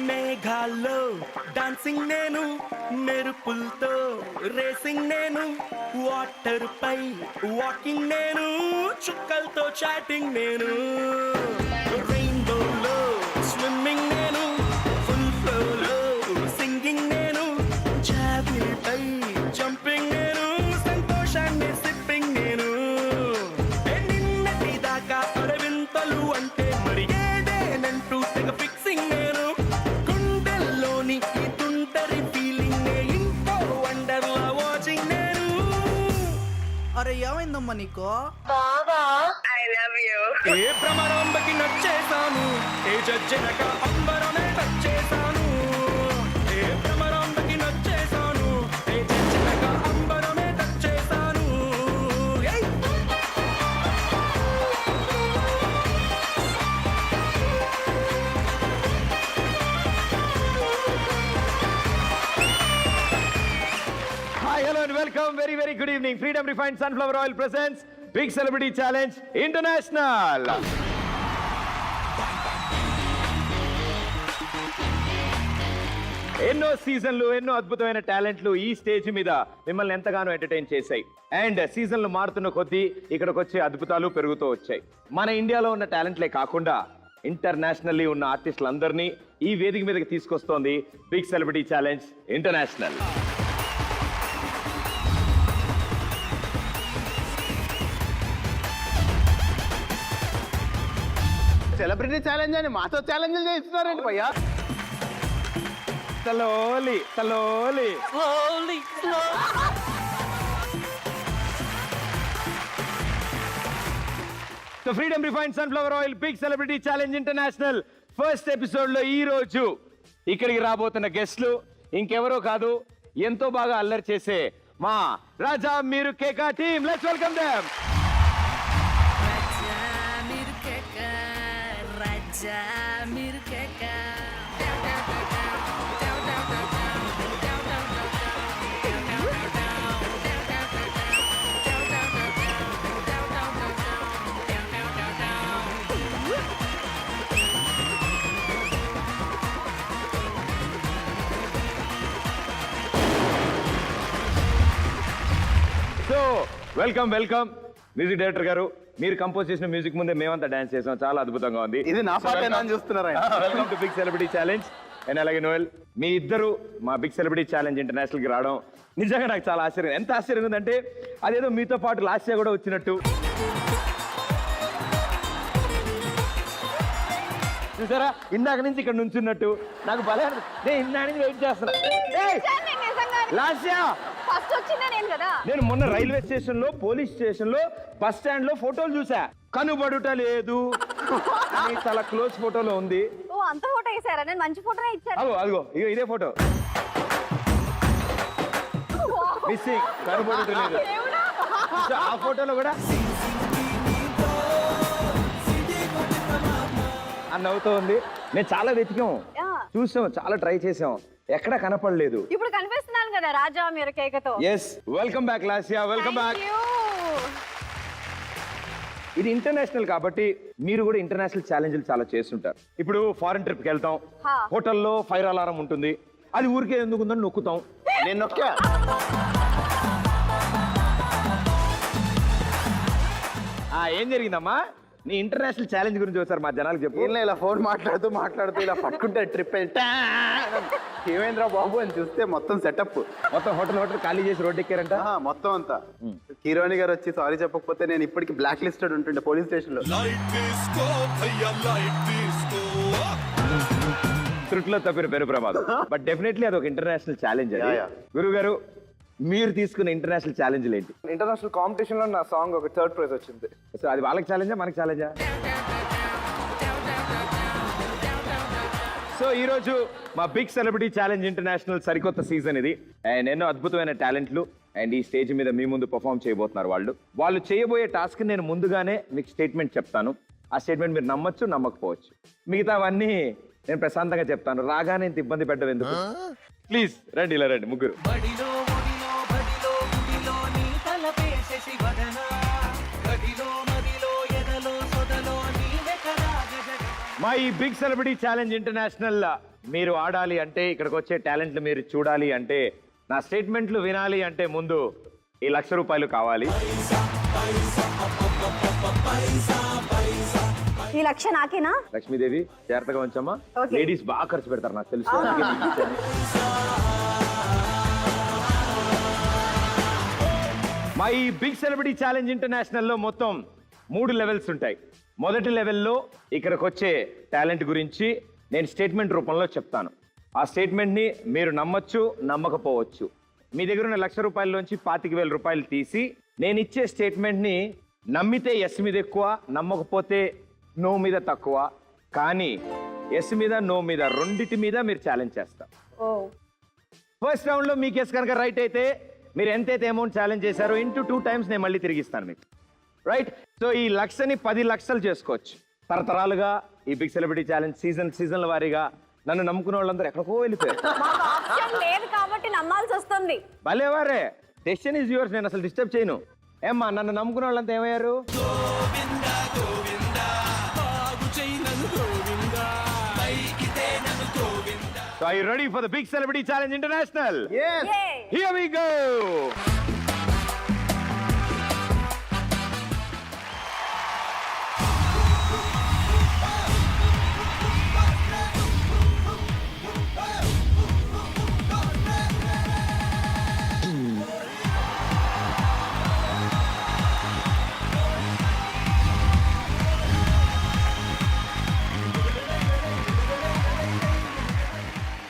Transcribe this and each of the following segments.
మేఘాల్లో dancing నేను, మెరుపులతో racing నేను, వాటర్ పై వాకింగ్ నేను, చుక్కలతో చాటింగ్ నేను, రెయిన్బోలో స్విమ్మింగ్ నేను, ఫుల్ ఫ్లోలో సింగింగ్ నేను, జాబిల్ పై జంపింగ్ నేను, సంతోషాన్ని సిప్పింగ్ నేను, నిన్నటి దాకా అరవింతలు అంటే మరి ఏదేనంటూ తెగ ఫిక్సింగ్ నేను, గుండెల్లోని ఈ తుంటరి ఫీలింగ్ ఇంకో వండర్లా వాచింగ్ నేను. అరే ఏమైందమ్మా నీకు? ఏ భ్రమరాంబకి నచ్చేసాను, ఏ జడ్జనక అంబరమే వచ్చేసాను, ఏ భ్రమరాంబకి నచ్చేసాను, ఏ జడ్జనక అంబరమే వచ్చేసాను. Hi, hello and welcome. Very good evening. Freedom Refined Sunflower Oil presents Big Celebrity Challenge International. ఎన్నో సీజన్లు, ఎన్నో అద్భుతమైన టాలెంట్లు ఈ స్టేజ్ మీద మిమ్మల్ని ఎంతగానో ఎంటర్టైన్ చేశాయి. అండ్ సీజన్లు మారుతున్న కొద్దీ ఇక్కడికి వచ్చే అద్భుతాలు పెరుగుతూ వచ్చాయి. మన ఇండియాలో ఉన్న టాలెంట్లే కాకుండా ఇంటర్నేషనల్లీ ఉన్న ఆర్టిస్టులందరినీ ఈ వేదిక మీదకి తీసుకొస్తోంది big celebrity challenge international. Celebrity challenge అని మాతో ఛాలెంజ్ చేస్తున్నారండి భయ్యా. Slowly. So Freedom Refined Sunflower Oil Big Celebrity Challenge International first episode లో ఈ రోజు ఇక్కడికి రాబోతున్న గెస్ట్లు ఇంకెవరో కాదు, ఎంతో బాగా అల్లరి చేసే మా Raja Meeru Keka team. Let's welcome them. So welcome music director గారు, మీరు కంపోజ్ చేసిన మ్యూజిక్ ముందే మేమంతా డాన్స్ చేసాం, చాలా అద్భుతంగా ఉంది. ఇది నా పాటేనా అని చూస్తున్నారా? Welcome to big celebrity challenge. And అలాగే నోయల్, మీ ఇద్దరు మా బిగ్ సెలబ్రిటీ ఛాలెంజ్ ఇంటర్నేషనల్ కి రావడం నిజంగా నాకు చాలా ఆశ్చర్యం. ఎంత ఆశ్చర్యం ఉందంటే అదేదో మీతో పాటు లాస్ట్ ఇయర్ కూడా వచ్చినట్టు. చూసారా, ఇందాక నుంచి ఇక్కడ నుంచున్నట్టు నాకు భలే నేను ఇందాక నుంచి వెయిట్ చేస్తున్నా. నేను మొన్న రైల్వే స్టేషన్ లో, పోలీస్ స్టేషన్ లో, బస్ స్టాండ్ లో ఫోటోలు చూసా, కనుబడుట లేదు. చాలా క్లోజ్ ఫోటోలో ఉంది. అంత ఫోటో వేసారా? నేను మంచి ఫోటోనే ఇచ్చాను. అదిగో ఇదే ఫోటో. మిస్సింగ్, కనుబడుట లేదు. ఆ ఫోటోలో కూడా అని నవ్వుతూ ఉంది. నేను చాలా వెతికాం, చూసాం, చాలా ట్రై చేసాం, ఎక్కడ కనపడలేదు. ఇప్పుడు కనిపిస్తున్నాను కదా రాజా మీరు కేకతో. Yes, welcome back Lasya, welcome back. ఇది ఇంటర్నేషనల్ కాబట్టి మీరు కూడా ఇంటర్నేషనల్ ఛాలెంజ్లు చాలా చేస్తుంటారు. ఇప్పుడు ఫారెన్ ట్రిప్ కి వెళ్తాం, హోటల్లో ఫైర్ అలారం ఉంటుంది, అది ఊరికే ఎందుకు ఉందని నొక్కుతాం. నేను నొక్కా. ఏం జరిగిందమ్మా? నీ ఇంటర్నేషనల్ ఛాలెంజ్ గురించి ఒకసారి మా జనాలకు చెప్పు. ఇలా ఫోన్ మాట్లాడుతూ ఇలా పట్టుకుంటే ట్రిప్ ఏమైందిరా బాబు అని చూస్తే మొత్తం సెటప్, మొత్తం హోటల్ ఖాళీ చేసి రోడ్ ఎక్కారంట మొత్తం అంతా. హీరోయిన్ గారు వచ్చి సారీ చెప్పకపోతే నేను ఇప్పటికి బ్లాక్ లిస్టెడ్ ఉంటుండే పోలీస్ స్టేషన్ లో. త్రుట్లో తప్పిన పెరు ప్రమాదం. బట్ డెఫినెట్లీ అది ఒక ఇంటర్నేషనల్ ఛాలెంజ్. గురువు గారు, మీరు తీసుకున్న ఇంటర్నేషనల్ ఛాలెంజ్ ఏంటి? ఇంటర్నేషనల్ కాంపిటీషన్ లో నా సాంగ్ ఒక 3rd ప్రైజ్ వచ్చింది. సో అది వాళ్ళకి ఛాలెంజా, మనకి ఛాలెంజా? సో ఈ రోజు మా బిగ్ సెలబ్రిటీ ఛాలెంజ్ ఇంటర్నేషనల్ సరికొత్త సీజన్ ఇది. అండ్ ఎన్నో అద్భుతమైన టాలెంట్లు అండ్ ఈ స్టేజ్ మీద మీ ముందు పర్ఫామ్ చేయబోతున్నారు. వాళ్ళు చేయబోయే టాస్క్ నేను ముందుగానే మీకు స్టేట్మెంట్ చెప్తాను. ఆ స్టేట్మెంట్ మీరు నమ్మొచ్చు, నమ్మకపోవచ్చు. మిగతావన్నీ నేను ప్రశాంతంగా చెప్తాను. రాగానే ఇంత ఇబ్బంది పెట్టడం ఎందుకు? ప్లీజ్ రండి, ఇలా రండి ముగ్గురు. మా ఈ బిగ్ సెలబ్రిటీ ఛాలెంజ్ ఇంటర్నేషనల్ మీరు ఆడాలి అంటే, ఇక్కడికి వచ్చే టాలెంట్లు మీరు చూడాలి అంటే, నా స్టేట్మెంట్లు వినాలి అంటే ముందు ఈ ₹1,00,000 కావాలి. ఈ లక్ష నాకేనా? లక్ష్మీదేవి జాగ్రత్తగా ఉంచమ్మా. Okay. లేడీస్ బాగా ఖర్చు పెడతారు నాకు తెలుసు. మా ఈ బిగ్ సెలబ్రిటీ ఛాలెంజ్ ఇంటర్నేషనల్లో మొత్తం 3 లెవెల్స్ ఉంటాయి. మొదటి లెవెల్లో ఇక్కడికి వచ్చే టాలెంట్ గురించి నేను స్టేట్మెంట్ రూపంలో చెప్తాను. ఆ స్టేట్మెంట్ని మీరు నమ్మొచ్చు, నమ్మకపోవచ్చు. మీ దగ్గర ఉన్న ₹1,00,000లోంచి ₹25,000 తీసి నేను ఇచ్చే స్టేట్మెంట్ని నమ్మితే ఎస్ మీద ఎక్కువ, నమ్మకపోతే నో మీద తక్కువ. కానీ ఎస్ మీద, నో మీద రెండిటి మీద మీరు ఛాలెంజ్ చేస్తారు. ఓ ఫస్ట్ రౌండ్లో మీకు ఎస్ కనుక రైట్ అయితే మీరు ఎంతైతే అమౌంట్ ఛాలెంజ్ చేశారో ఇంటూ 2 టైమ్స్ నేను మళ్ళీ తిరిగిస్తాను మీకు. రైట్? సో ఈ లక్షని 10 లక్షలు చేసుకోవచ్చు. తరతరాలుగా ఈ బిగ్ సెలబ్రిటీ ఛాలెంజ్ సీజన్ల వారీగా నన్ను నమ్ముకున్న వాళ్ళందరూ ఎక్కడికో వెళ్ళిపోయారు. మాకు ఆప్షన్ లేదు కాబట్టి నమ్మాల్సి వస్తుంది. భలేవారే, డెసిషన్ ఈజ్ యువర్స్, నేను అసలు డిస్టర్బ్ చేయను. ఏమ్మా, నన్ను నమ్ముకున్న వాళ్ళంతా ఏమయ్యారు? So are you ready for the Big Celebrity Challenge International? Yes. Yay! Here we go!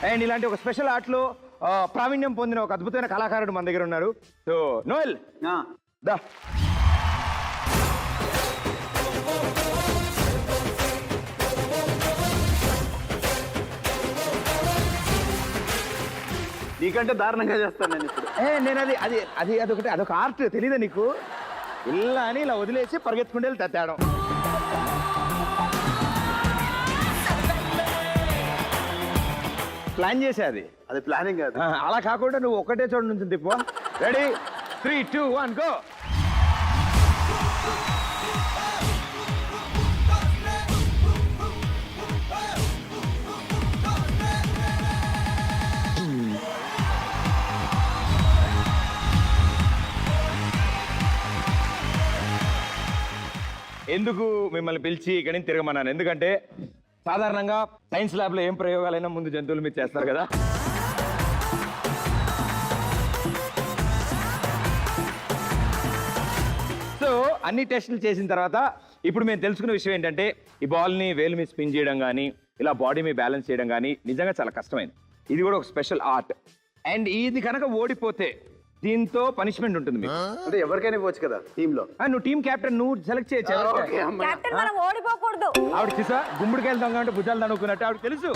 And ఇలాంటి ఒక స్పెషల్ ఆర్ట్లో ప్రావీణ్యం పొందిన ఒక అద్భుతమైన కళాకారుడు మన దగ్గర ఉన్నారు. సో నోయల్ దా. నీకంటే దారుణంగా చేస్తాను నేను ఇప్పుడు. నేను అది అదొక ఆర్ట్ తెలీదా నీకు? ఇలా అని ఇలా వదిలేసి పరిగెత్తుకుంటే వెళ్ళి తేడం. ప్లాన్ చేసేది అది ప్లానింగ్ కాదు. అలా కాకుండా నువ్వు ఒకటే చోటు నుంచి తిప్పు. Ready, 3, 2, 1 go. ఎందుకు మిమ్మల్ని పిలిచి ఇక్కడి నుంచి తిరగమన్నాను? ఎందుకంటే సాధారణంగా సైన్స్ ల్యాబ్లో ఏం ప్రయోగాలైనా ముందు జంతువుల మీద చేస్తారు కదా. సో అన్ని టెస్టులు చేసిన తర్వాత ఇప్పుడు మేము తెలుసుకున్న విషయం ఏంటంటే, ఈ బాల్ని వేలు మీద స్పిన్ చేయడం కానీ, ఇలా బాడీ మీద బ్యాలెన్స్ చేయడం కానీ నిజంగా చాలా కష్టమైంది. ఇది కూడా ఒక స్పెషల్ ఆర్ట్. అండ్ ఇది కనుక ఓడిపోతే దీంతో పనిష్మెంట్ ఉంటుంది మీకు. అంటే ఎవరికైనా ఇవ్వచ్చు కదా టీమ్ లో. నువ్వు టీమ్ కెప్టెన్, నువ్వు సెలెక్ట్ చేయొచ్చు. కెప్టెన్ మనం ఓడిపోకూడదు. ఆవిడ చూసా గుమ్మడికాయలు దొంగ భుజాలు దనుకున్నట్టు ఆవిడ తెలుసు.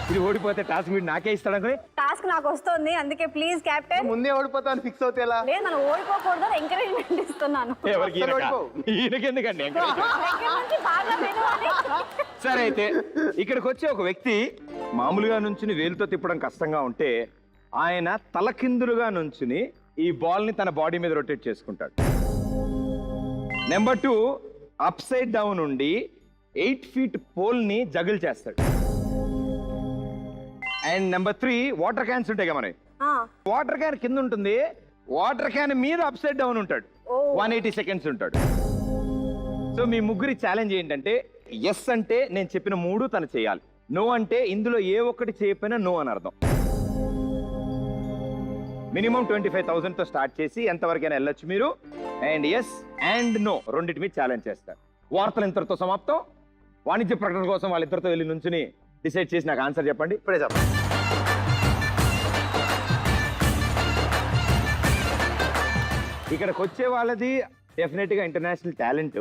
ఇది ఓడిపోతే టాస్క్ వీడు నాకే ఇస్తాడు అనుకుని. టాస్క్ నాకు వస్తుంది, అందుకే ప్లీజ్ కెప్టెన్. ముందే ఓడిపోతాను ఫిక్స్ అవుతే ఎలా? లేదు, మనం ఓడిపోకూడదు, ఎంకరేజ్మెంట్ ఇస్తున్నాను. ఎవరికి? ఈయనకి ఎందుకండి? దగ్గర నుంచి బాగా వినవాలి. సరే, అయితే ఇక్కడికి వచ్చే ఒక వ్యక్తి మామూలుగా నుంచుని వేలుతో తిప్పడం కష్టంగా ఉంటే, ఆయన తలకిందులుగా నుంచుని ఈ బాల్ ని తన బాడీ మీద రొటేట్ చేసుకుంటాడు. నెంబర్ 2, అప్ సైడ్ డౌన్ ఉండి 8 ఫీట్ పోల్ ని జగుల్ చేస్తాడు. అండ్ నెంబర్ 3, వాటర్ క్యాన్స్ ఉంటాయి కదా, మనకి వాటర్ క్యాన్ కింద ఉంటుంది, వాటర్ క్యాన్ మీద అప్ సైడ్ డౌన్ ఉంటాడు. 180 సెకండ్స్ ఉంటాడు. సో మీ ముగ్గురి ఛాలెంజ్ ఏంటంటే, ఎస్ అంటే నేను చెప్పిన 3 తను చేయాలి, నో అంటే ఇందులో ఏ ఒక్కటి చేయకపోయినా నో అని అర్థం. మినిమం 25,000 తో స్టార్ట్ చేసి ఎంతవరకైనా వెళ్ళొచ్చు మీరు. అండ్ ఎస్ అండ్ నో రెండింటి మీద ఛాలెంజ్ చేస్తారు. వార్తలు ఇంతటితో సమాప్తం. వాణిజ్య ప్రకటన కోసం వాళ్ళిద్దరితో వెళ్ళి నుంచుని డిసైడ్ చేసి నాకు ఆన్సర్ చెప్పండి. ఇప్పుడే చెప్పండి. ఇక్కడికి వచ్చే వాళ్ళది డెఫినెట్గా ఇంటర్నేషనల్ టాలెంట్.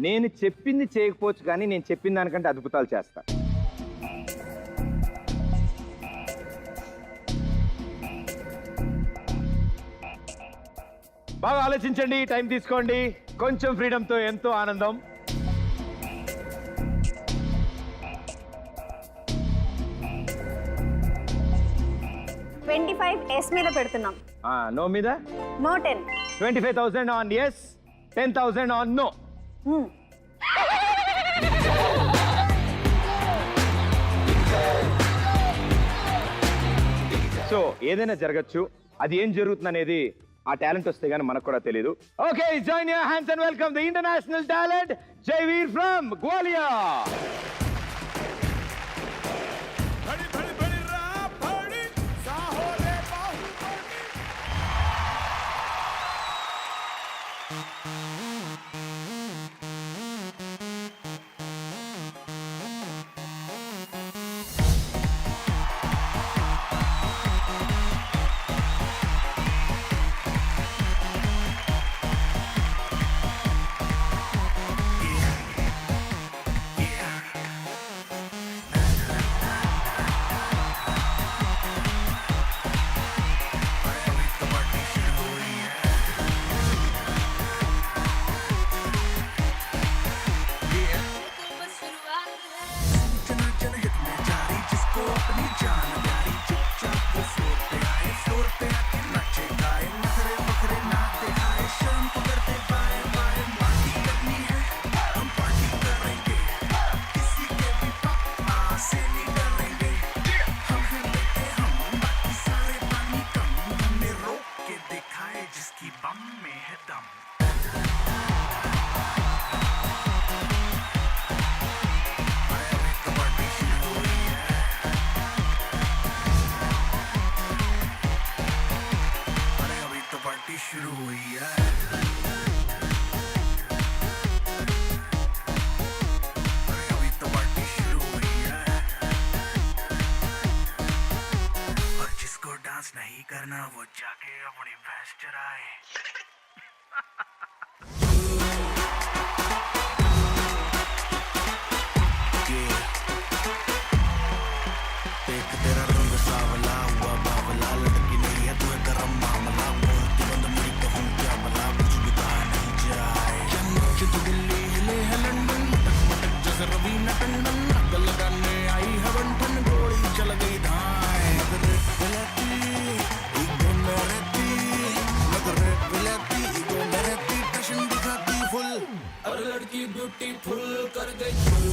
నేను చెప్పింది చేయకపోవచ్చు, కానీ నేను చెప్పిన దానికంటే అద్భుతాలు చేస్తా. బాగా ఆలోచించండి, టైం తీసుకోండి. కొంచెం ఫ్రీడమ్తో ఎంతో ఆనందం. ఎస్ మీద పెడుతున్నాం. నో మీద no 10. 25,000 on yes, 10,000 on no. So ఏదైనా జరగచ్చు, అది ఏం జరుగుతుంది అనేది ఆ టాలెంట్ వస్తే గానీ మనకు కూడా తెలియదు. Okay, join your hands and welcome the international talent Jaiveer from Gwalior. नहीं करना वो जाके अपनी भैंस चराए। देख तेरा रंग सावला हुआ बावला, लड़की नहीं है तू गरम मामला, बोलती बंद मेरी कहूँ क्या भला, कुछ भी कहा नहीं जाए। चंद दिल्ली हिले है लंदन, मटक मटक जैसे रवीना टंडन, आग लगाने आई है बंठन, गोली चल गई धाए। नगरे विलाती ईगो में रहती, नगरे विलाती ईगो में रहती, टशन दिखाती फुल, और लड़की ब्यूटीफुल कर गई फुल।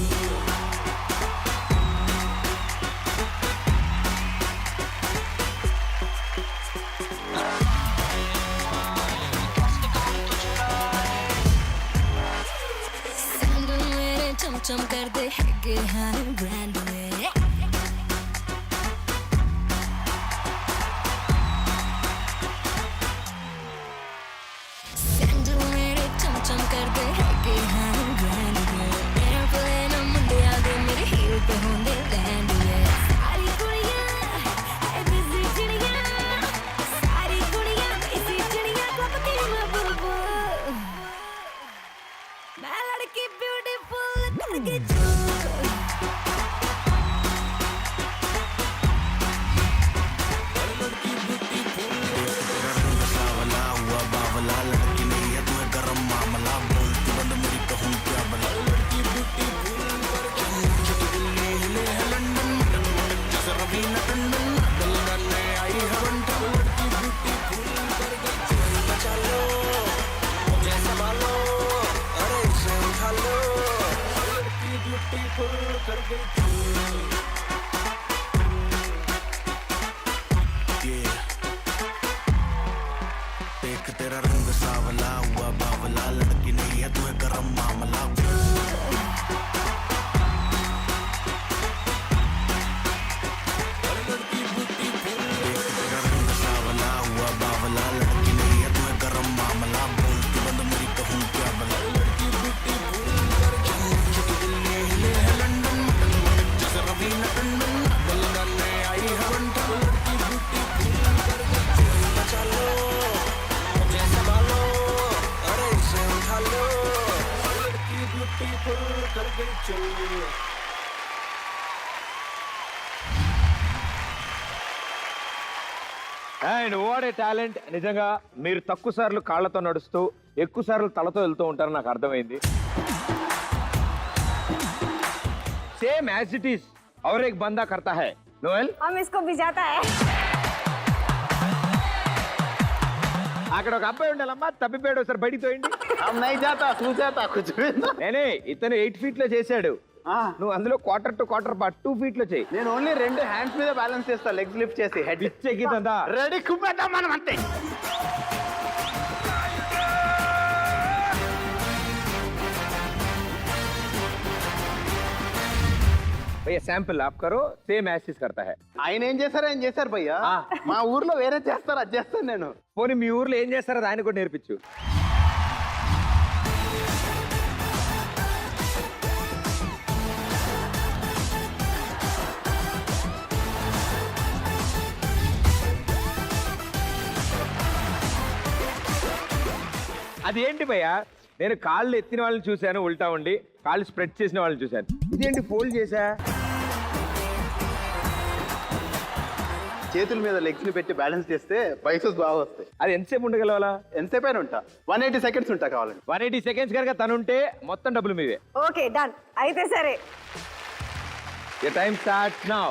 चम कर दे हैगे हाँ ब्रांड में, सैंडल मेरे चम कर दे हैगे हाँ ब्रांड में, एयरप्लेन मुंडे आगे मेरे हील पे होंगे लैंड में। सारी कुड़ियाँ ऐसी चिड़ियाँ, सारी कुड़ियाँ ऐसी चिड़ियाँ कपती मैं बुलबुल, मैं लड़की ब्यूटीफुल करके देख तेरा रंग सावला हुआ बावला, लड़की नहीं है तू गरम मामला। देख तेरा रंग सावला हुआ बावला, लड़की नहीं है तू गरम मामला, बोलती बंद मेरी कहूँ क्या भला, लड़की ब्यूटीफुल चंद दिल्ली हिले है लंदन, मटक मटक जैसे रवीना टंडन, आग लगाने आई है बंठन, लड़की ब्यूटीफुल कर गई चलो जैसे बालो, अरे इसे उठा लो, लड़की ब्यूटीफुल कर गई चलो। And what A talent. నిజంగా మీరు తక్కువ సార్లు కాళ్ళతో నడుస్తూ ఎక్కువ సార్లు తలతో వెళ్తూ ఉంటారని నాకు అర్థమైంది. సేమ్ యాజ్ ఇట్ ఈస్ और एक बंदा करता है नोएल, हम इसको भिजाता है। అక్కడ ఒక అబ్బాయి ఉండాలమ్మా, తప్పిపోయాడు, ఒకసారి బయటికి తోయండి. हम नहीं जाता तू जाता कुछ भी నేనే ఇతను 8 feet లో చేశాడు, నువ్వు అందులో quarter to quarter part 2 feet లో చేయి. నేను ఓన్లీ 2 హ్యాండ్స్ మీద బ్యాలెన్స్ చేస్తా, లెగ్స్ లిఫ్ట్ చేసి హెడ్ పిచ్చెక్కిందా? రెడీ కుమ్మేద్దాం మనం అంతే. భయ్యా శాంపుల్ ఆప్ కరో, సేమ్ యాసిస్ కర్తా హై. ఆయన ఏం చేశారు భయ్యా, మా ఊర్లో వేరే చేస్తారు, అది చేస్తాను నేను. పోనీ మీ ఊర్లో ఏం చేస్తారో అది ఆయన కూడా నేర్పించు. అది ఏంటి భయ్యా, నేను కాళ్ళు ఎత్తిన వాళ్ళని చూశాను ఉల్టా ఉండి, కాళ్ళు స్ప్రెడ్ చేసిన వాళ్ళని చూశాను, ఇదేంటి ఫోల్డ్ చేశా? చేతుల మీద లెగ్స్ ని పెట్టి బ్యాలెన్స్ చేస్తే బైసెప్స్ బాగా వస్తాయి. అది ఎంతసేపు ఉండగలవాలా? ఎంతసేపు అయినా ఉంటా, 180 seconds ఉంటా కావాలండి. 180 seconds కనుక తనుంటే మొత్తం డబ్బులు మీవే. ఓకే డన్, అయితే సరే. Your time starts now.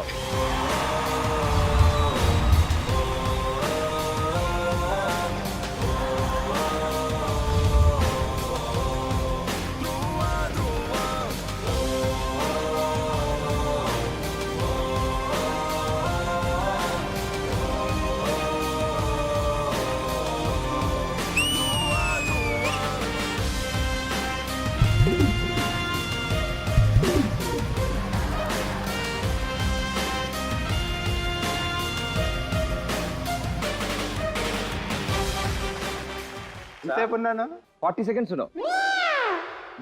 ఎంతసేపు ఉన్నాను? 40 seconds ఉన్నావు.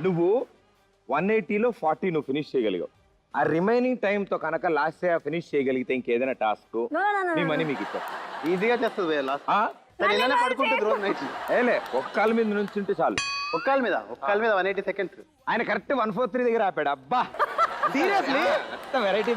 నువ్వు 180లో 40 నువ్వు ఫినిష్ చేయగలిగావు. ఆ రిమైనింగ్ టైం తో కనుక లాస్ట్ ఫినిష్ చేయగలిగితే ఇంకేదైనా టాస్క్ No, no, no, మీ no, మనీ no. మీకు ఇస్తాం. ఈజీగా చేస్తుంది భయ్యా లాస్ట్. సరే ఇలానే పడుకుంటుంది రోజు నైట్. ఏలే ఒక్క కాలు మీద నుంచుంటే చాలు. ఒక్క కాలు మీద 180 seconds. ఆయన కరెక్ట్ 143 దగ్గర ఆపాడు. అబ్బా సీరియస్లీ వెరైటీ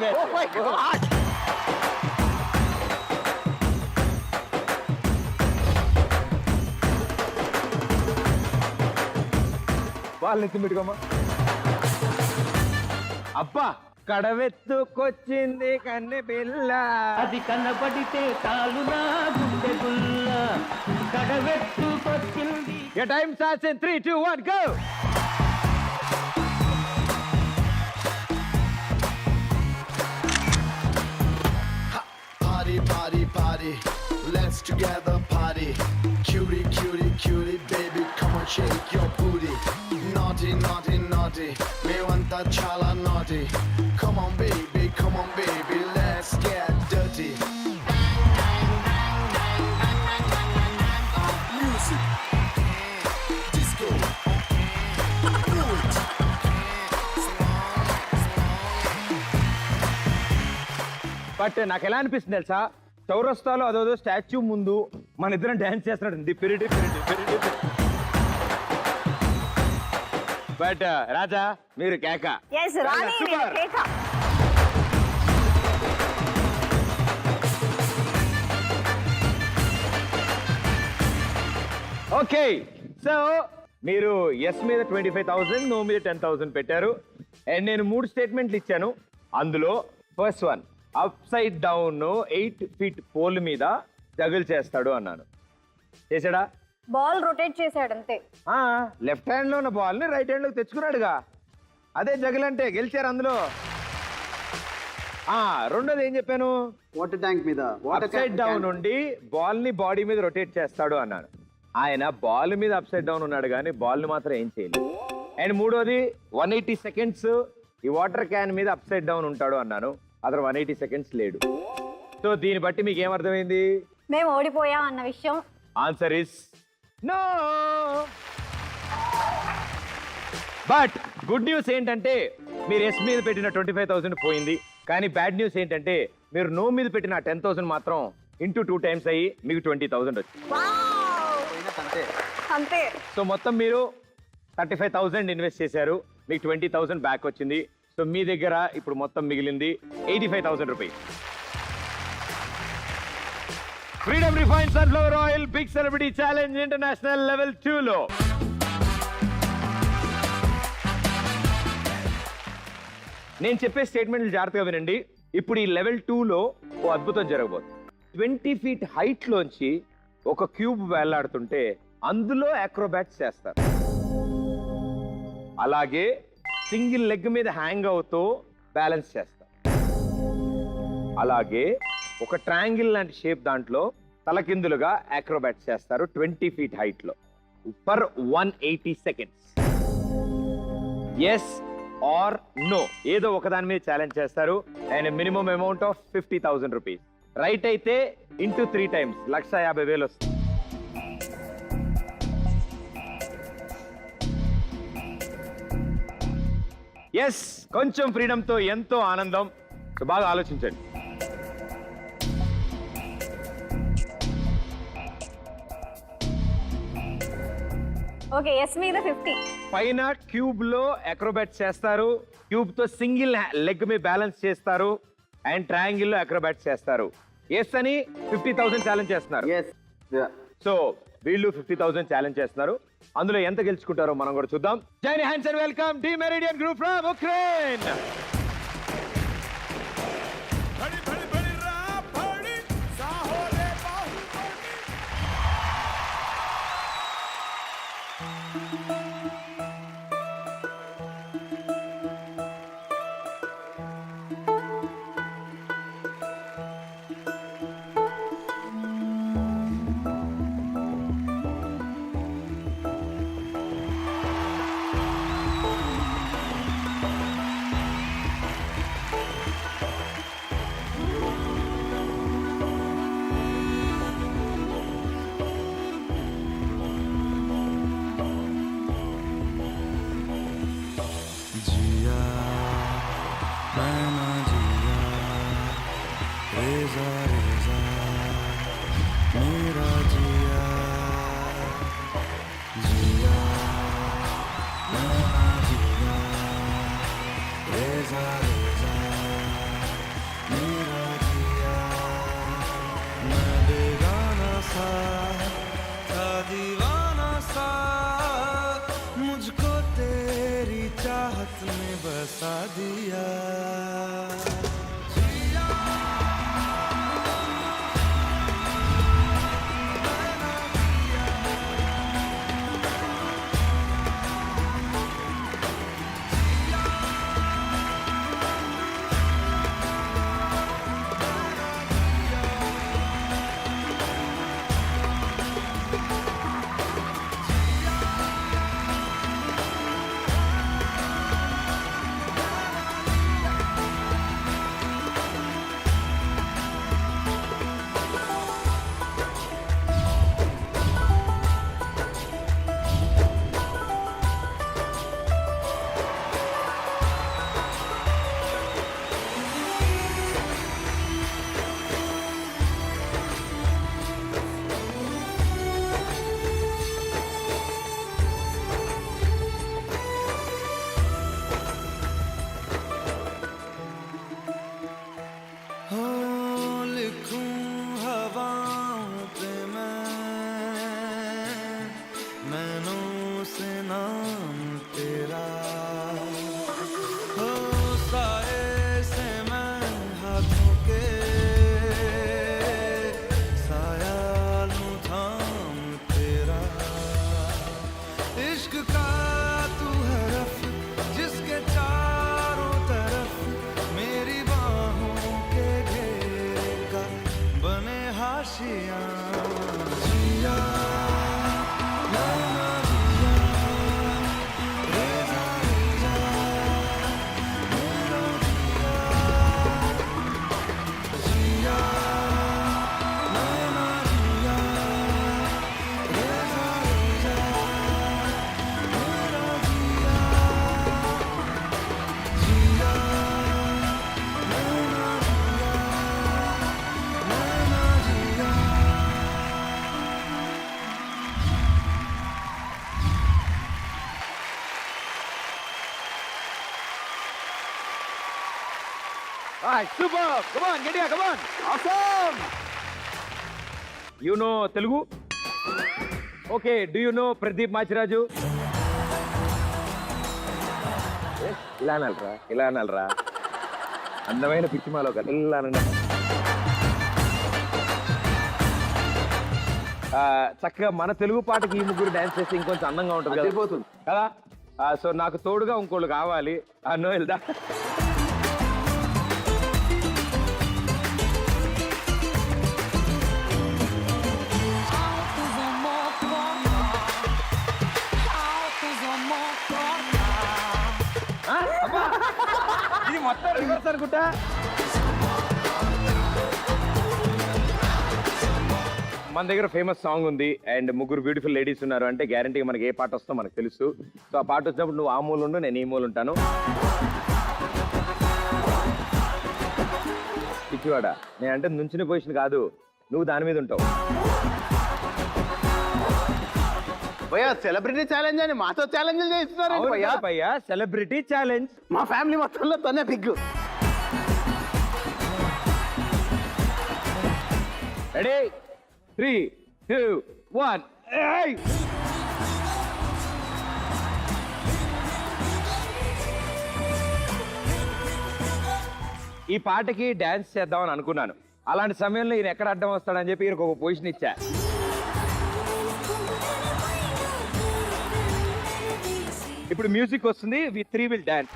వాళ్ళని ఎత్తి పెట్టుకోమా. అబ్బా కడవెత్తుకొచ్చింది కన్నె పిల్ల, అది కనబడితే తాలునా గుండె గుల్ల, కడవెత్తుకొచ్చింది. Your time starts in 3, 2, 1, go! Party, party, party, let's together party. Cutie, cutie, cutie, baby, come on, shake your booty. Naughty, naughty, naughty, me want that chala naughty. Come on, baby, let's get dirty. Music, disco, do it. But నాకు ఎలా అనిపిస్తుంది తెలుసా, చౌరస్తాలో అదోదో statue ముందు మన ఇద్దరం dance చేస్తున్నట్టు Piridi. But రాజా మీరు కేక. ఎస్ రాణి, నేను Super. కేక. ఓకే సో మీరు ఎస్ మీద 25,000, నో మీద 10,000 పెట్టారు. అండ్ నేను 3 స్టేట్మెంట్లు ఇచ్చాను. అందులో first one, upside down 8 feet pole మీద జగుల్ చేస్తాడు అన్నాను. చేశాడా? బాల్ రొటేట్ చేశాడు అంతే. లెఫ్ట్ హ్యాండ్ లో ఉన్న బాల్ ని రైట్ హ్యాండ్ లోకి తెచ్చుకున్నాడుగా, అదే జగుల్ అంటే. గెలిచారు అందులో. రెండోది ఏం చెప్పాను, వాటర్ ట్యాంక్ మీద అప్ సైడ్ డౌన్ ఉండి బాల్ ని బాడీ మీద రొటేట్ చేస్తాడు అన్నాను. ఆయన బాల్ మీద అప్ సైడ్ డౌన్ ఉన్నాడు కానీ బాల్ ని మాత్రం ఏం చేయలేదు. అండ్ మూడోది 180 seconds ఈ వాటర్ క్యాన్ మీద అప్ సైడ్ డౌన్ ఉంటాడు అన్నాను. అతను 180 seconds లేడు. సో దీన్ని బట్టి మీకు ఏమర్థమైంది? మేము ఓడిపోయాం అన్న విషయం. Answer is no. But good news ఏంటంటే మీరు ఎస్ మీద పెట్టిన 25,000 పోయింది. కానీ బ్యాడ్ న్యూస్ ఏంటంటే మీరు నో మీద పెట్టిన 10,000 మాత్రం ఇంటూ 2 times అయ్యి మీకు 20,000 వచ్చింది. అంతే. సో మొత్తం మీరు 35,000 ఇన్వెస్ట్ చేశారు, మీకు 20,000 బ్యాక్ వచ్చింది. సో మీ దగ్గర ఇప్పుడు మొత్తం మిగిలింది 85,000 rupees. Freedom refined sunflower oil big celebrity challenge international level 2లో నేను చెప్పే స్టేట్మెంట్లు జాగ్రత్తగా వినండి. ఇప్పుడు ఈ లెవెల్ 2లో ఓ అద్భుతం జరగబోతుంది. 20 feet హైట్ లోంచి ఒక క్యూబ్ వేలాడుతుంటే అందులో అక్రోబాట్స్ చేస్తారు. అలాగే సింగిల్ లెగ్ మీద హ్యాంగ్ అవుతూ బ్యాలెన్స్ చేస్తారు. అలాగే ఒక ట్రయాంగిల్ లాంటి షేప్ దాంట్లో తలకిందులుగా అక్రోబాట్స్ చేస్తారు 20 feet హైట్ లో for 180 seconds. Yes or no ఏదో ఒకదాని మీద ఛాలెంజ్ చేస్తారు and minimum amount of 50,000 rupees. Right అయితే ఇంటూ 3 times 1,50,000 వస్తుంది. ఎస్ కొంచెం ఫ్రీడమ్ తో ఎంతో ఆనందం. సో బాగా ఆలోచించండి. ఓకే ఎస్ మీద 50. పైన క్యూబ్ లో అక్రోబాట్స్ చేస్తారు, క్యూబ్ తో సింగిల్ లెగ్ మీద బ్యాలెన్స్ చేస్తారు అండ్ ట్రయాంగిల్ లో అక్రోబాట్స్ చేస్తారు. ఎస్ అని 50,000 ఛాలెంజ్ చేస్తున్నారు. సో వీళ్ళు 50,000 ఛాలెంజ్ చేస్తున్నారు. అందులో ఎంత గెలుచుకుంటారో మనం కూడా చూద్దాం. Join hands and welcome the Meridian group from Ukraine. जिया मैंने जिया रेजा रेजा मेरा जिया जिया मैंने जिया रेजा रेजा मेरा जिया मैं बेगाना सा था दीवाना सा मुझको तेरी चाहत में बसा दिया. Alright, super. Come on, get here, come on. Awesome. You know Telugu? Okay, do you know Pradeep Machiraju? ఇలా అనాలరా అందమైన పిచ్చిమాలో కదా ఇలా అనండి. చక్కగా మన తెలుగు పాటకి ఈ ముగ్గురు డాన్స్ చేస్తే ఇంకొంచెం అందంగా ఉంటుంది కదా అయిపోతుంది. కదా సో నాకు తోడుగా ఇంకోళ్ళు కావాలి నోయల్ దా ఇది మొత్తం రివర్స్ అనుకుంటా. మన దగ్గర ఫేమస్ సాంగ్ ఉంది అండ్ ముగ్గురు బ్యూటిఫుల్ లేడీస్ ఉన్నారు అంటే గ్యారంటీగా మనకి ఏ పాట వస్తుందో మనకు తెలుసు. సో ఆ పాట వచ్చినప్పుడు నువ్వు ఆ మూలు ఉండు, నేను ఈ మూలు ఉంటాను. పిచ్చివాడ నేను అంటే నుంచిన పొజిషన్ కాదు, నువ్వు దాని మీద ఉంటావు. భయ్యా సెలబ్రిటీ ఛాలెంజ్ అని మాతో ఛాలెంజ్ చేస్తున్నారు భయ్యా. భయ్యా సెలబ్రిటీ ఛాలెంజ్ మా ఫ్యామిలీ మొత్తంలో తనే బిగ్. రెడీ 3, 2, 1 ఈ పాటకి డాన్స్ చేద్దామని అనుకున్నాను. అలాంటి సమయంలో ఈయన ఎక్కడ అడ్డం వస్తాడని చెప్పి ఈయనకు ఒక పొజిషన్ ఇచ్చా. ఇప్పుడు మ్యూజిక్ వస్తుంది, వి 3 విల్ డాన్స్.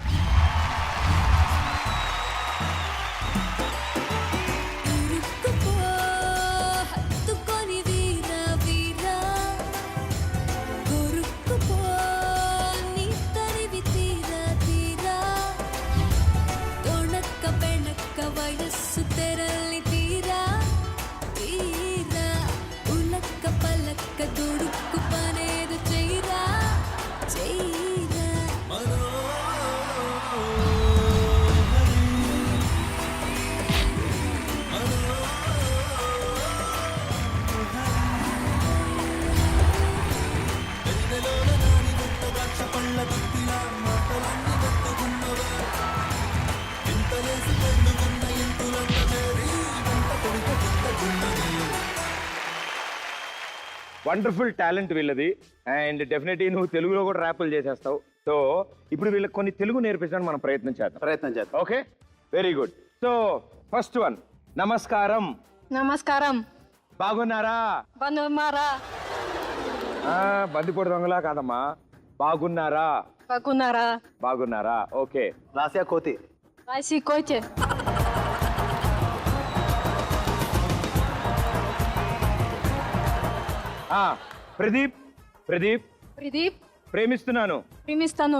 వండర్ఫుల్ టాలెంట్ వీళ్ళది అండ్ డెఫినెట్లీ నువ్వు తెలుగులో కూడా ర్యాపులు చేసేస్తావు. సో ఇప్పుడు వీళ్ళకి కొన్ని తెలుగు నేర్పించడానికి మనం ప్రయత్నం చేద్దాం. Okay, very good. So first one, నమస్కారం. నమస్కారం. బాగున్నారా? బాగున్నారా? బందిపోటు దొంగలా కాదమ్మా, బాగున్నారా? బాగున్నారా? బాగున్నారా? ఓకే. రాసియా కోతి. రాసి కోచే. ప్రదీప్. ప్రదీప్. ప్రదీప్. ప్రేమిస్తున్నాను. ప్రేమిస్తాను.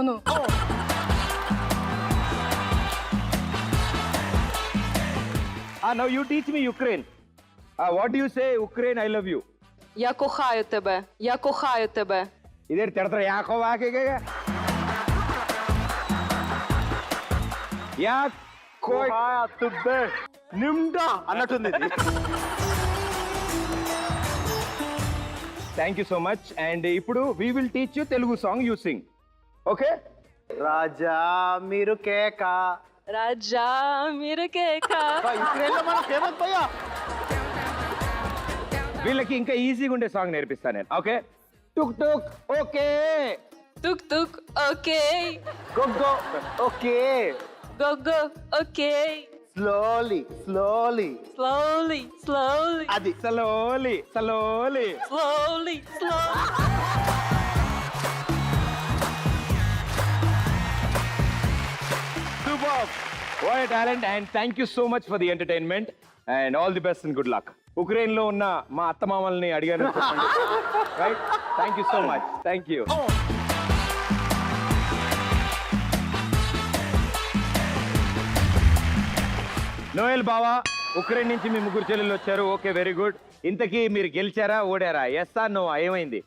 Now you teach me Ukraine. What do you say Ukraine I love you? Я кохаю тебе. Я кохаю тебе. ఇదే తిడతారు యాకోవాకే యా కోయ్ తుబ్బే నిమ్డా అన్నట్టుంది. Thank you so much. And ఇప్పుడు we will teach you Telugu song you sing. Okay. Raja Meeru Keka. రాజా మీరు కేక. యుక్రెయిన్లో మనం ఫేమస్ భయ్యా. వీళ్ళకి ఇంకా ఈజీగా ఉండే సాంగ్ నేర్పిస్తాను నేను. ఓకే. టుక్ టుక్ ఓకే. టుక్ టుక్ ఓకే. గొగ్గో ఓకే. గొగ్గో okay. Slowly slowly slowly slowly. అది slowly slowly slowly slowly. Superb. What a talent and thank you so much for the entertainment and all the best and good luck. Ukraine లో ఉన్న మా అత్తమామల్ని అడిగాను. Right. Thank you so much. Thank you. Noel బావా, Ukraine నుంచి మీ ముగ్గురు చెల్లెలు వచ్చారు. Okay, very good. ఇంతకీ మీరు గెలిచారా ఓడారా? Yes or no? ఏమైంది?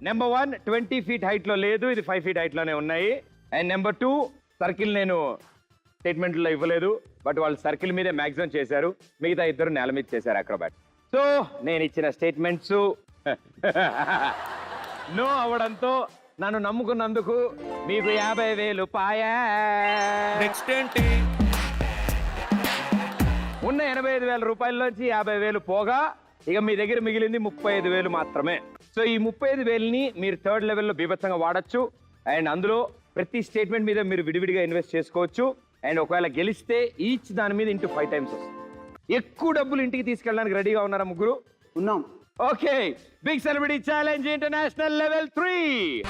నెంబర్ 1 20 feet హైట్ లో లేదు, ఇది 5 feet హైట్ లోనే ఉన్నాయి. అండ్ నెంబర్ 2 సర్కిల్ నేను స్టేట్మెంట్లో ఇవ్వలేదు, బట్ వాళ్ళు సర్కిల్ మీదే మ్యాక్సిమం చేశారు. మిగతా ఇద్దరు నేల మీద చేశారు అక్రోబాట్. సో నేను ఇచ్చిన స్టేట్మెంట్స్ నో అవడంతో నన్ను నమ్ముకున్నందుకు మీకు 50,000 పాయా. నెక్స్ట్ ఏంటి? ఉన్న 85,000 రూపాయల్లోంచి 50,000 పోగా ఇక మీ దగ్గర మిగిలింది 35,000 మాత్రమే. సో ఈ 35,000ని మీరు థర్డ్ లెవెల్లో బీభత్సంగా వాడచ్చు. అండ్ అందులో ప్రతి స్టేట్మెంట్ మీద మీరు విడివిడిగా ఇన్వెస్ట్ చేసుకోవచ్చు. అండ్ ఒకవేళ గెలిస్తే ఈచ్ దాని మీద ఇంటూ 5 times వస్తుంది. ఎక్కువ డబ్బులు ఇంటికి తీసుకెళ్ళడానికి రెడీగా ఉన్నారా ముగ్గురు? ఉన్నాం. Okay, big celebrity challenge international level 3.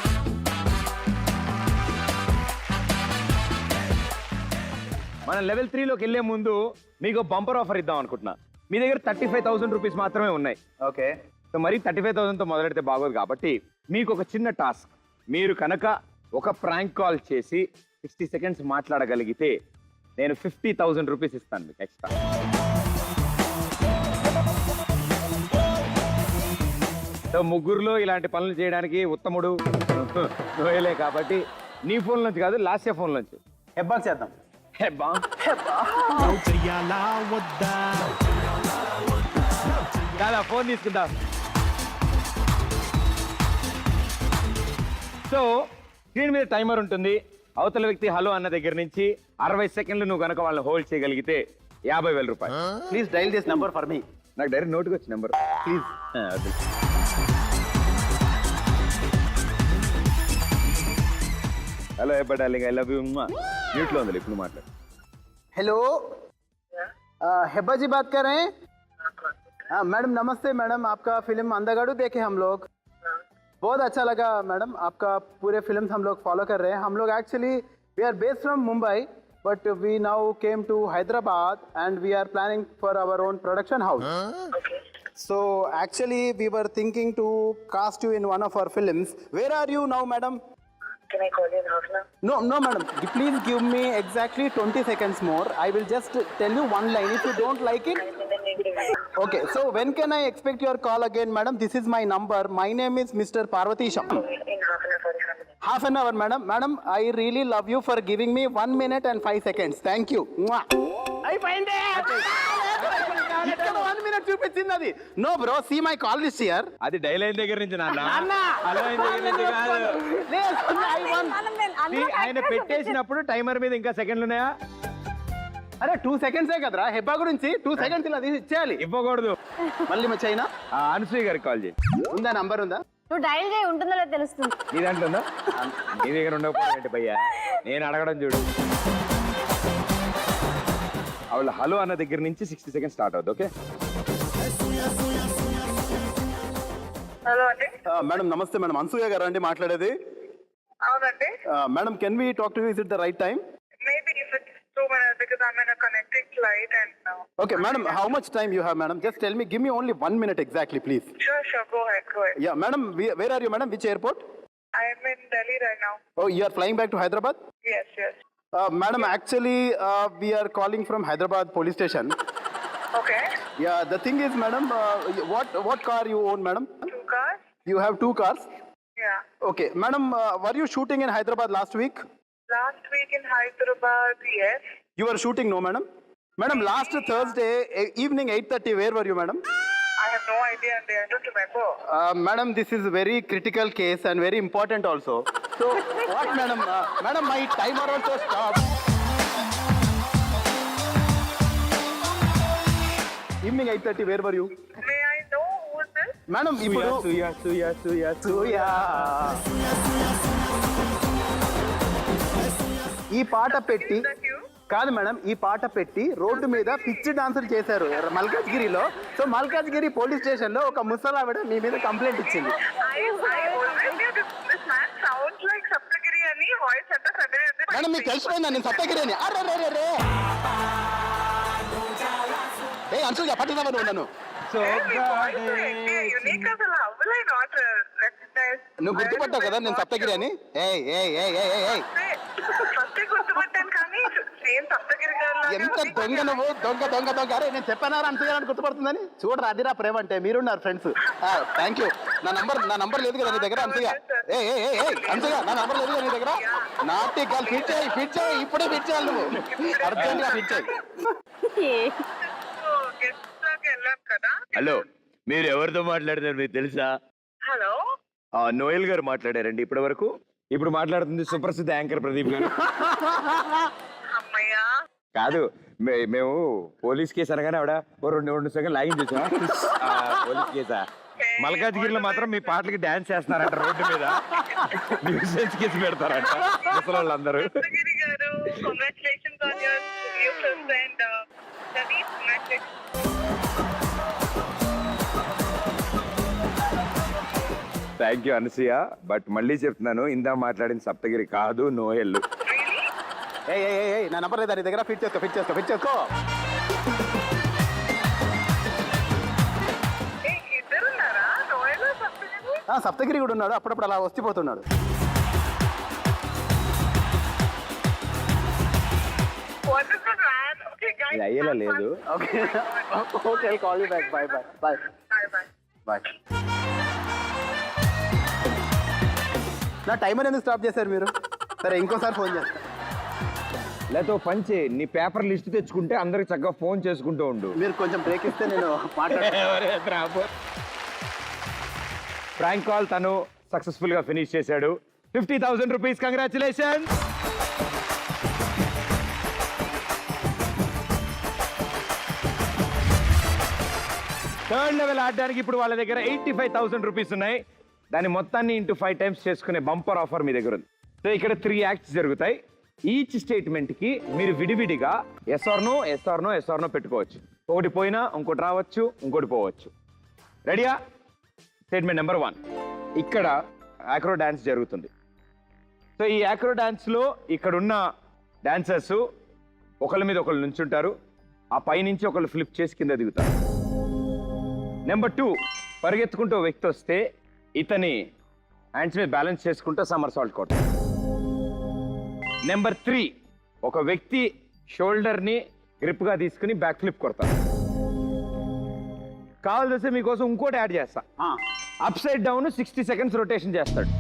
మనం లెవెల్ 3లోకి వెళ్లే ముందు మీకు బంపర్ ఆఫర్ ఇద్దాం అనుకుంటున్నా. మీ దగ్గర 35,000 రూపీస్ మాత్రమే ఉన్నాయి. ఓకే, సో మరి 35,000తో మొదలెడితే బాగోదు కాబట్టి మీకు ఒక చిన్న టాస్క్. మీరు కనుక ఒక ప్రాంక్ కాల్ చేసి 60 సెకండ్స్ మాట్లాడగలిగితే నేను 50,000 రూపీస్ ఇస్తాను మీకు ఎక్స్ట్రా. సో ముగ్గురులో ఇలాంటి పనులు చేయడానికి ఉత్తముడు నోయలే కాబట్టి నీ ఫోన్ నుంచి కాదు, లాస్య ఫోన్ నుంచి హెబ్బాకి చేద్దాం. హెబ్బా చాలా ఫోన్ తీసుకుంటా. సో స్క్రీన్ మీద టైమర్ ఉంటుంది. అవతల వ్యక్తి హలో అన్న దగ్గర నుంచి 60 సెకండ్లు నువ్వు కనుక వాళ్ళని హోల్డ్ చేయగలిగితే 50,000 రూపాయలు. Please dial this number for me. నాకు డైరెక్ట్ నోటుకి వచ్చి number please. Hello Hebah darling, I love you. మ్యూట్లో ఉంది, ఇప్పుడు మాట్లాడు. हेलो, हेब्बा जी बात कर रहे हैं? हाँ मैडम नमस्ते मैडम, आपका फिल्म अंधागाड़ू देखे हम लोग, बहुत अच्छा लगा मैडम. आपका पूरे फिल्म हम लोग फॉलो कर रहे हैं. हम लोग actually we are based from Mumbai but we now came to Hyderabad and we are planning for our own production house. Okay. So actually we were thinking to cast you in one of our films. Where are you now madam? Can I call you in half an hour? No, madam. Please give me exactly 20 seconds more. I will just tell you one line. If you don't like it... Okay, so when can I expect your call again, madam? This is my number. My name is Mr. Parvatisham. In half an hour, 45 minutes. Half an hour, madam. Madam, I really love you for giving me 1 minute and 5 seconds. Thank you. Mwah. I find it! 1 minute చూపించింది అది. No bro, see my call list here. అది dial అయిన దగ్గర నుంచి నాన్న, hello అయిన దగ్గర నుంచి కాదు. ఆయన పెట్టేసినప్పుడు టైమర్ మీద ఇంకా సెకండ్లు ఉన్నాయా? అరే 2 సెకండ్సే కదరా హెబ్బా గురించి. 2 సెకండ్స్ ఇలా తీసి ఇచ్చేయాలి. ఇవ్వకూడదు. మళ్ళీ చైనా అనసూయ గారికి కాల్ చేయి. ఉందా, నంబర్ ఉందా? నువ్వు డైల్ చేయి, ఉంటుందో లేదో తెలుస్తుంది. నీ దాంట్లో ఉందా? నీ దగ్గర ఉండకపోతే భయ్యా నేను అడగడం చూడు. అవళ హలో అన్న దగ్గర నుంచి 60 సెకండ్స్ స్టార్ట్ అవుతుంది. ఓకే హలో అండి. మేడం నమస్తే మేడం, అనసూయ గారు అండి మాట్లాడేది. అవునండి. Madam can we talk to you? Is it the right time? Maybe if it's 2 minutes because I'm in a connecting flight and Okay madam, how much time you have madam? Just tell me, give me only 1 minute exactly please. Sure, go ahead. Yeah madam, where are you madam? Which airport? I am in Delhi right now. Oh, you are flying back to Hyderabad? Yes. Madam, actually we are calling from Hyderabad police station. Okay. Yeah, the thing is madam, what car you own madam? 2 cars? You have 2 cars? Yeah. Okay madam, were you shooting in Hyderabad last week? Last week in Hyderabad, yes. You were shooting, no madam? Madam, last Thursday evening 8:30, where were you madam? I have no idea and I don't remember. Madam, this is very critical case and very important also. So what madam? Madam, my timer also stopped. Evening 8:30, where were you? May I know who is this? Madam, ఇప్పుడు Suya. ఈ పాట పెట్టి Is that you? కాదు madam, ఈ పాట పెట్టి road మీద పిచ్చి డాన్సులు చేశారు మల్కాజ్గిరిలో. సో మల్కాజ్గిరి పోలీస్ స్టేషన్ లో ఒక ముసలావిడ మీ మీద కంప్లైంట్ ఇచ్చింది. I always knew this man sounds like Saptagiri and he voice at the Sunday. Madam మీకు తెలిసిపోయిందా నేను సప్తగిరి అని? అరే ఏ అంశుగా పట్టినవా నువ్వు నన్ను? So unique as a love. Will I not recognize? నువ్వు గుర్తుపట్టావు కదా నేను సప్తగిరి అని? ఫస్ట్ గుర్తుపట్టాను కానీ సేమ్ సప్తగిరి గారు ఎంత దొంగ నువ్వు, దొంగ. అరే నేను చెప్పానా అంశుగా గుర్తుపడుతుందని? చూడరా, అదిరా ప్రేమ అంటే. మీరున్నారు ఫ్రెండ్స్. Thank you. నా నంబర్ లేదు కదా నీ దగ్గర అంశుగా? అంశుగా నా నంబర్ లేదు కదా నీ దగ్గర? నాటి గాల్ ఫిట్ చేయి ఇప్పుడే ఫిట్ చేయాలి నువ్వు, అర్జెంట్ గా ఫిట్ చేయి. వెళ్ళాం కదా. హలో, మీరు ఎవరితో మాట్లాడుతున్నారు మీకు తెలుసా? హలో, నోయల్ గారు మాట్లాడారండి ఇప్పటి వరకు. ఇప్పుడు మాట్లాడుతుంది సుప్రసిద్ధ యాంకర్ ప్రదీప్ గారు. అమ్మయ్యా. కాదు, మేము పోలీస్ కేసు అనగానే ఆవిడ 2 సెకండ్ లాగిన్ చేసా. పోలీస్ కేసా? మల్కాజ్గిరిలో మాత్రం మీ పాటలకి డాన్స్ చేస్తున్నారంట రోడ్డు మీద. న్యూసెన్స్ కేసు పెడతారంట ముసలి వాళ్ళందరూ. సప్తగిరి గారు, congratulations on your new film and Sunny, congratulations. Thank you Anasuya, but మళ్ళీ చెప్తున్నాను, ఇందా మాట్లాడిన సప్తగిరి కాదు, నోయల్. ఏ నా నంబర్ లేదా నీ దగ్గర? ఫిట్ చేసుకో. ఇద్దరున్నారా నోయల్ సప్తగిరి? సప్తగిరి కూడా ఉన్నాడు, అప్పుడప్పుడు అలా వస్తుపోతున్నాడు. Wonderful man. Okay, guys. ఇది అయ్యేలా లేదు. Okay call you back. Bye. Bye. నా టైమర్ ఎందుకు స్టాప్ చేశారు మీరు? సరే ఇంకోసారి ఫోన్ చేస్తాను. లేకపోతే ఓ పని చేయి, నీ పేపర్ లిస్ట్ తెచ్చుకుంటే అందరికి చక్కగా ఫోన్ చేసుకుంటూ ఉండు. మీరు కొంచెం బ్రేక్ ఇస్తే నేను మాట్లాడతాను. ప్రాంక్ కాల్ తను సక్సెస్ఫుల్ గా ఫినిష్ చేశాడు. 50,000 రూపీస్. కంగ్రాచులేషన్. థర్డ్ లెవెల్ ఆడడానికి ఇప్పుడు వాళ్ళ దగ్గర 85,000 రూపీస్ ఉన్నాయి. దాని మొత్తాన్ని ఇంటూ 5 టైమ్స్ చేసుకునే బంపర్ ఆఫర్ మీ దగ్గర ఉంది. సో ఇక్కడ 3 యాక్ట్స్ జరుగుతాయి. ఈచ్ స్టేట్మెంట్ కి మీరు విడివిడిగా ఎస్ ఆర్ నో పెట్టుకోవచ్చు. ఒకటి పోయినా ఇంకోటి రావచ్చు, ఇంకోటి పోవచ్చు. రెడీయా? Statement number 1. ఇక్కడ ఆక్రో డాన్స్ జరుగుతుంది. సో ఈ ఆక్రో డాన్స్లో ఇక్కడున్న డాన్సర్స్ ఒకళ్ళ మీద ఒకళ్ళు నుంచుంటారు. ఆ పైనుంచి ఒకళ్ళు ఫ్లిప్ చేసి కింద దిగుతారు. నెంబర్ 2, పరిగెత్తుకుంటూ వ్యక్తి వస్తే ఇతని హ్యాండ్స్ మీద బ్యాలెన్స్ చేసుకుంటూ సమ్మర్ సాల్ట్ కొడతారు. నెంబర్ 3, ఒక వ్యక్తి షోల్డర్ని గ్రిప్గా తీసుకుని బ్యాక్ ఫ్లిప్ కొడతారు. కావాల్సి మీకోసం ఇంకోటి యాడ్ చేస్తా. Up side down 60 seconds rotation చేస్తాడు.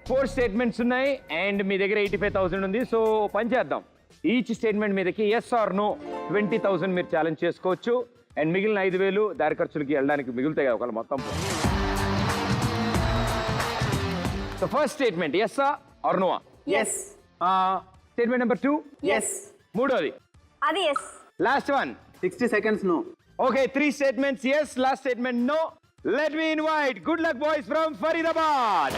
ఫోర్ స్టేట్మెంట్స్ ఉన్నాయి అండ్ మీ దగ్గర 85,000 ఉంది. సో పని చేద్దాం, ఈచ్ స్టేట్మెంట్ మీదకి ఎస్ ఆర్ నో 20,000 మీరు ఛాలెంజ్ చేసుకోవచ్చు. అండ్ మిగిలిన 5,000 దారి ఖర్చులకి వెళ్ళడానికి మిగులుతాయి కదా ఒకవేళ మొత్తం. So first statement yes or no? Yes. Statement number 2? Yes. మూడోది? అది yes. Last one? 60 seconds no. Okay, 3 statements yes, last statement no. Let me invite good luck boys from Faridabad.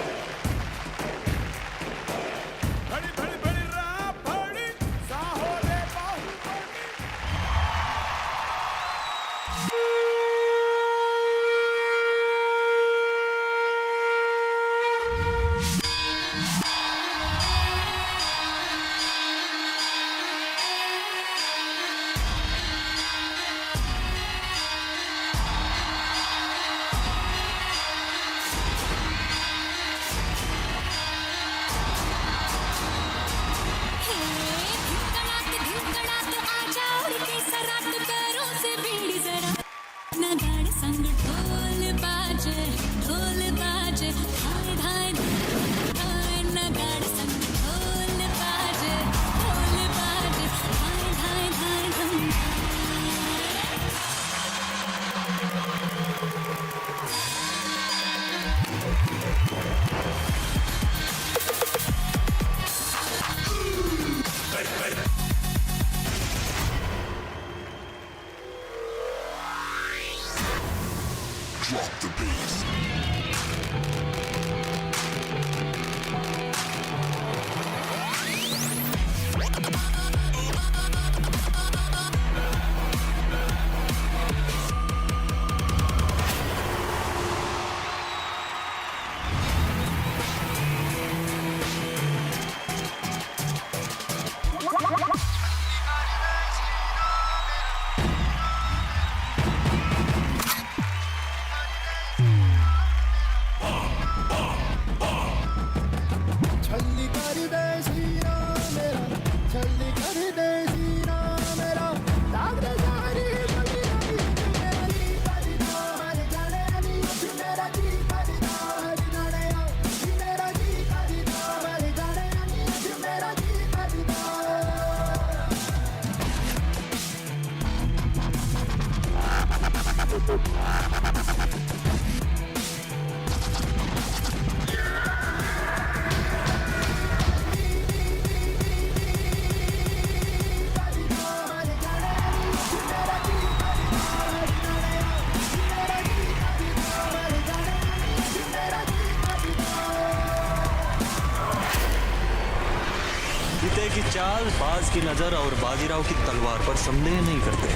जीते की चाल, बाज की नजर और बाजीराव की तलवार पर संदेह नहीं करते।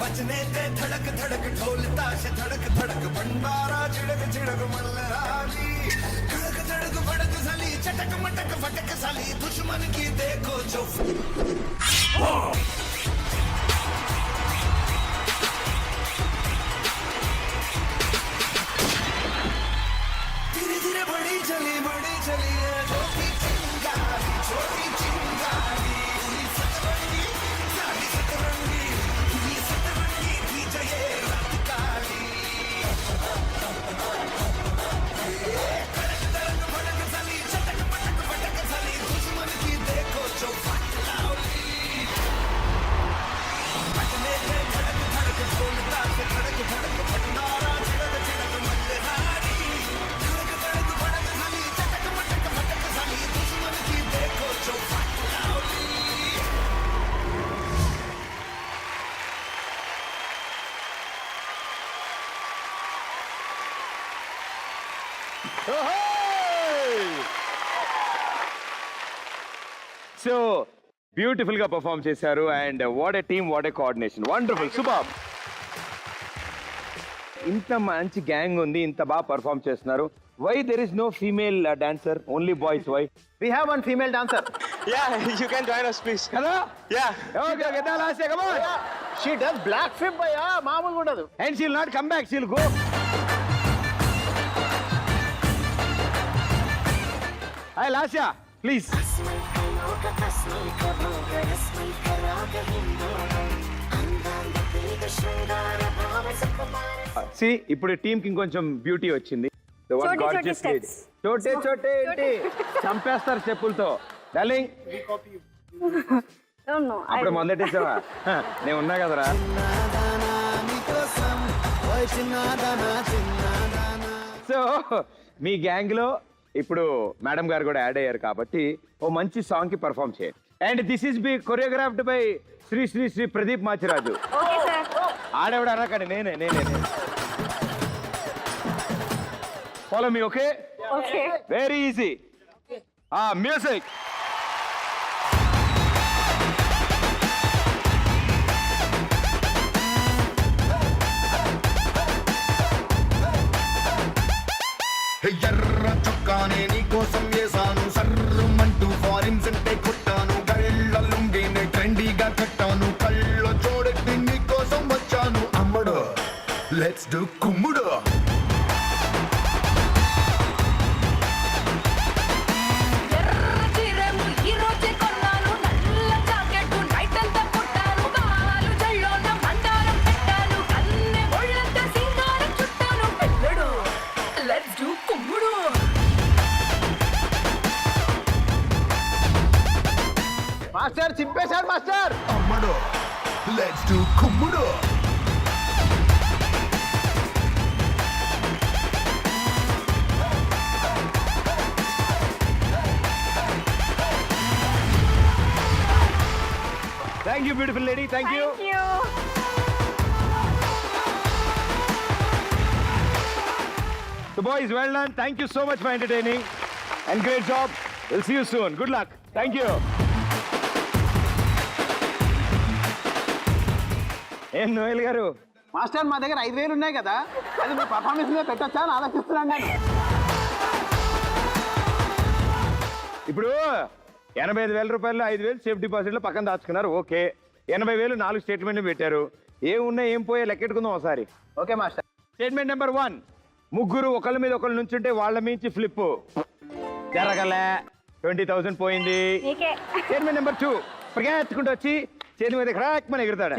बजने ते धड़क धड़क ढोल ताश धड़क धड़क भंडारा झिड़क झिड़क मल्हारी धड़क धड़क भड़क साली चटक मटक फटक साली दुश्मन की देखो जो धीरे धीरे बड़ी चली है छोटी चिंगारी सतरंगी साली सतरंगी सतरंगी की जय रात काली धड़क धड़क भड़क साली चटक मटक फटक साली दुश्मन की देखो जो फट लाउली बजने से धड़क धड़क ढोलता से धड़क धड़क भंडारा झिड़क झिड़क मल्हारी धड़क धड़क भड़क साली चटक मटक फटक साली दुश्मन की देखो जो फट लाउली సో బ్యూటిఫుల్ గా పర్ఫామ్ చేశారు and what a team, what a coordination, wonderful, super. ఇంత మంచి గ్యాంగ్ ఉంది, ఇంత బాగా పర్ఫామ్ చేస్తున్నారు. Why there is no female dancer, only boys? Why? We have one female dancer. Yeah, you can join us, please. కదా? Yeah. Okay okay, the last come on. She does black flip భయ్యా, మామూలుగా ఉండదు. And she'll not come back, she'll go. Hi Lasha, please. See, ఇప్పుడు team కి ఇంకొంచెం beauty వచ్చింది. The one చోటే gorgeous చోటే lady. చోటే ఏంటి? చంపేస్తారు చెప్పులతో. డార్లింగ్, అప్పుడు మొదటేసావా? నేను ఉన్నా కదరా. సో మీ గ్యాంగ్ లో ఇప్పుడు మేడం గారు కూడా యాడ్ అయ్యారు కాబట్టి ఓ మంచి సాంగ్ కి పర్ఫామ్ చేయండి. And this is be choreographed by Shri Shri Shri Pradeep Machiraju. Okay sir. ఆడేవాడు అనకండి, నేనే. Follow me, okay? Okay. Very easy. Music. ఎర్ర చుక్కానే నీ కోసం వేసాను, సర్రమంటూ ఫారిన్స్ అంటే కొట్టాను, గళ్ళ లుంగిని ట్రెండీగా కట్టాను, కళ్ళ చూడట్టి నీ కోసం వచ్చాను, అమ్మడు లెట్స్ డు కుమ్ముడు. మాస్టర్ చింపేశారు మాస్టర్. అమ్మడు లెట్స్ డు కుమ్ముడు. Thank you, beautiful lady. Thank you. Thank you. The boys, well done. Thank you so much for entertaining and great job. We'll see you soon. Good luck. Thank you. ఏం Noel గారు? Master మా దగ్గర 5,000 ఉన్నాయి కదా, అది మీ performance మీద పెట్టొచ్చా అని ఆలోచిస్తున్నాను నేను. ఇప్పుడు 85,000 రూపాయలు 5,000 సేఫ్ డిపాజిట్లో పక్కన దాచుకున్నారు. ఓకే, 80,000 4 స్టేట్మెంట్ పెట్టారు. ఏం ఉన్నాయి ఏం పోయా లెక్కెట్టుకుందాం ఒకసారి. Okay master. స్టేట్మెంట్ నెంబర్ 1, ముగ్గురు ఒకళ్ళ మీద ఒకళ్ళు నుంచుంటే వాళ్ళ మించి ఫ్లిప్ జరగలే, 20,000 పోయింది. స్టేట్మెంట్ నెంబర్ 2, పరిగెత్తుకుంటూ వచ్చి చేతి మీద క్రాక్ మన ఎగురుతాడు.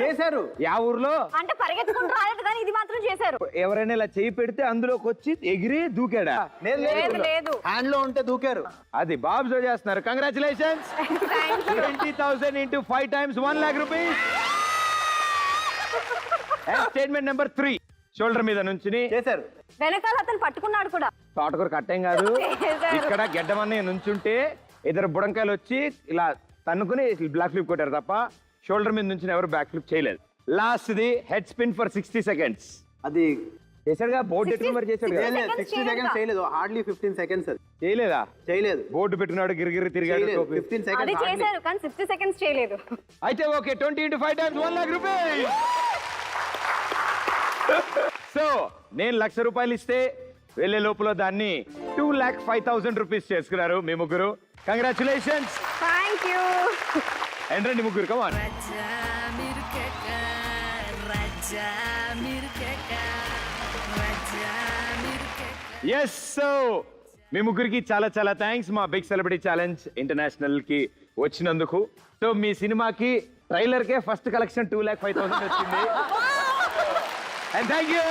చేశారు. యా ఊర్లో అంటే పరిగెత్తుకుంటూ రాలేదు కానీ ఇది మాత్రం చేశారు. ఎవరైనా ఇలా చేయి పెడితే అందులోకి వచ్చి ఎగిరి దూకాడా? లేదు. హ్యాండ్ లో ఉంటే దూకారు. అది బాబ్స్ చేస్తున్నారు. Congratulations. 20,000 into 5 times 1 lakh rupees. And statement number 3, shoulder మీద నుంచుని చేశారు. వెనకాల అతను పట్టుకున్నాడు కూడా. తోటకూర కట్టేం కాదు, చేశారు. ఇక్కడ గెడ్డమన్నీ నుంచుంటే ఇద్దరు బుడంకాయలు వచ్చి ఇలా తన్నుకుని బ్లాక్ ఫ్లిప్ కొట్టారు తప్ప షోల్డర్ మీద నుంచి ఎవరు బ్యాక్ ఫ్లిప్ చేయలేదు. Last the head spin for 60 seconds. అది చేశాడుగా, బోర్డు పెట్టుకుని మరి చేశాడు కదా. 60 seconds చేయలేదు, హార్డ్లీ 15 seconds. అది చేయలేదా? చేయలేదు, బోర్డు పెట్టుకున్నాడు, గిరిగిరి తిరిగాడు. 15 అది seconds hardly. చేశారు కానీ 60 సెకండ్స్ చేయలేదు. అయితే okay, 20 into 5 times 1 lakh rupees. So నేను ₹1,00,000 ఇస్తే వెళ్ళే లోపల దాన్ని 2,05,000 rupees చేసుకున్నారు మీ ముగ్గురు. కంగ్రాచులేషన్స్. Thank you. ఎండ్రండి ముగ్గురు, కమాన్. ఎస్, సో మీ ముగ్గురికి చాలా చాలా థ్యాంక్స్ మా బిగ్ సెలబ్రిటీ ఛాలెంజ్ ఇంటర్నేషనల్ కి వచ్చినందుకు. సో మీ సినిమాకి ట్రైలర్ కే ఫస్ట్ కలెక్షన్ 2,05,000 వచ్చింది. And thank you.